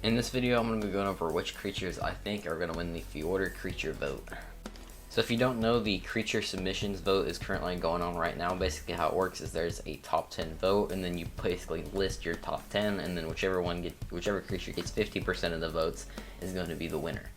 In this video, I'm going to be going over which creatures I think are going to win the Fjordur creature vote. So if you don't know, the creature submissions vote is currently going on right now. Basically how it works is there's a top 10 vote, and then you basically list your top 10, and then whichever creature gets 50% of the votes is going to be the winner.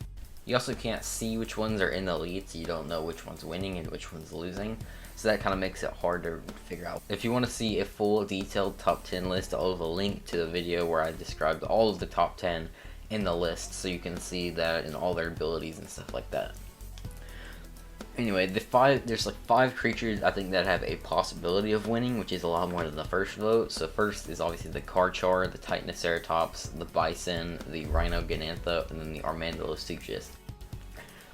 You also can't see which ones are in the lead, so you don't know which one's winning and which one's losing. So that kind of makes it hard to figure out. If you want to see a full detailed top 10 list, I'll have a link to the video where I described all of the top 10 in the list, so you can see that and all their abilities and stuff like that. Anyway, there's like 5 creatures I think that have a possibility of winning, which is a lot more than the first vote. So first is obviously the Triceratops, the Triceratops, the Bison, the Rhinogonantha, and then the Armadillosuchus.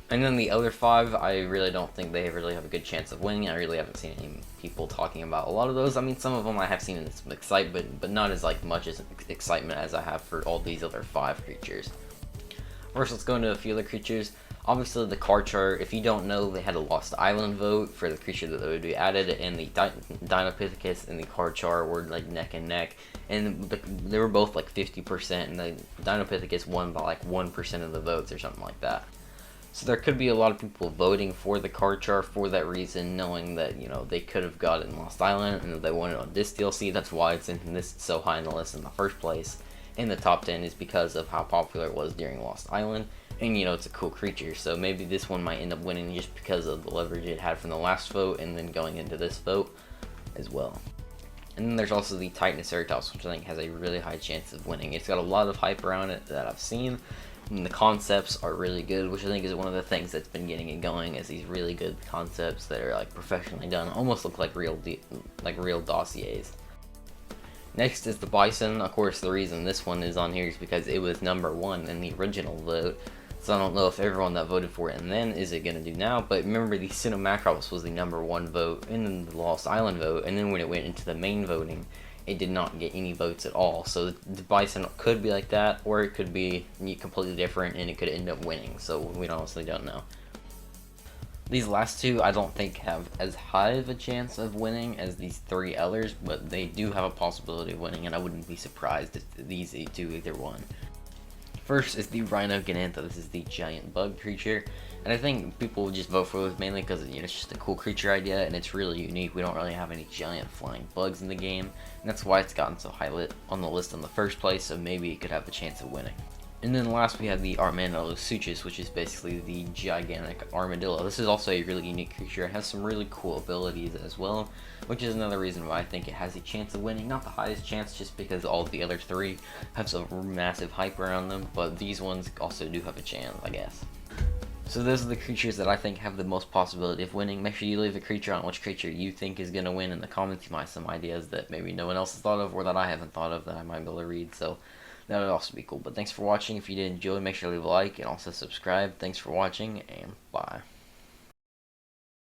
And then the other 5, I really don't think they really have a good chance of winning. I really haven't seen any people talking about a lot of those. I mean, some of them I have seen in some excitement, but not as much as excitement as I have for all these other 5 creatures. First, let's go into a few other creatures. Obviously, the Triceratops, if you don't know, they had a Lost Island vote for the creature that would be added, and the Dinopithecus and the Triceratops were like neck and neck, and they were both like 50%, and the Dinopithecus won by like 1% of the votes or something like that. So there could be a lot of people voting for the Triceratops for that reason, knowing that, you know, they could have gotten Lost Island and they won it on this DLC. That's why it's in this so high in the list in the first place. In the top 10 is because of how popular it was during Lost Island. And, you know, it's a cool creature, so maybe this one might end up winning just because of the leverage it had from the last vote and then going into this vote as well. And then there's also the Triceratops, which I think has a really high chance of winning. It's got a lot of hype around it that I've seen, and the concepts are really good, which I think is one of the things that's been getting it going, is these really good concepts that are like professionally done, almost look like real dossiers. Next is the Bison. Of course, the reason this one is on here is because it was number 1 in the original vote. So I don't know if everyone that voted for it and then is it going to do now, but remember the Cinemacrops was the number 1 vote in the Lost Island vote, and then when it went into the main voting, it did not get any votes at all. So the Bison could be like that, or it could be completely different and it could end up winning, so we honestly don't know. These last 2 I don't think have as high of a chance of winning as these 3 others, but they do have a possibility of winning, and I wouldn't be surprised if these 2 either won. First is the Rhinogonantha. This is the giant bug creature, and I think people will just vote for this mainly because, you know, it's just a cool creature idea and it's really unique. We don't really have any giant flying bugs in the game, and that's why it's gotten so high on the list in the first place, so maybe it could have a chance of winning. And then last we have the Armadillosuchus, which is basically the gigantic armadillo. This is also a really unique creature. It has some really cool abilities as well, which is another reason why I think it has a chance of winning. Not the highest chance, just because all the other 3 have some massive hype around them, but these ones also do have a chance, I guess. So those are the creatures that I think have the most possibility of winning. Make sure you leave a creature on which creature you think is going to win in the comments. You might have some ideas that maybe no one else has thought of, or that I haven't thought of, that I might be able to read, so that would also be cool. But thanks for watching. If you did enjoy, make sure to leave a like and also subscribe. Thanks for watching, and bye.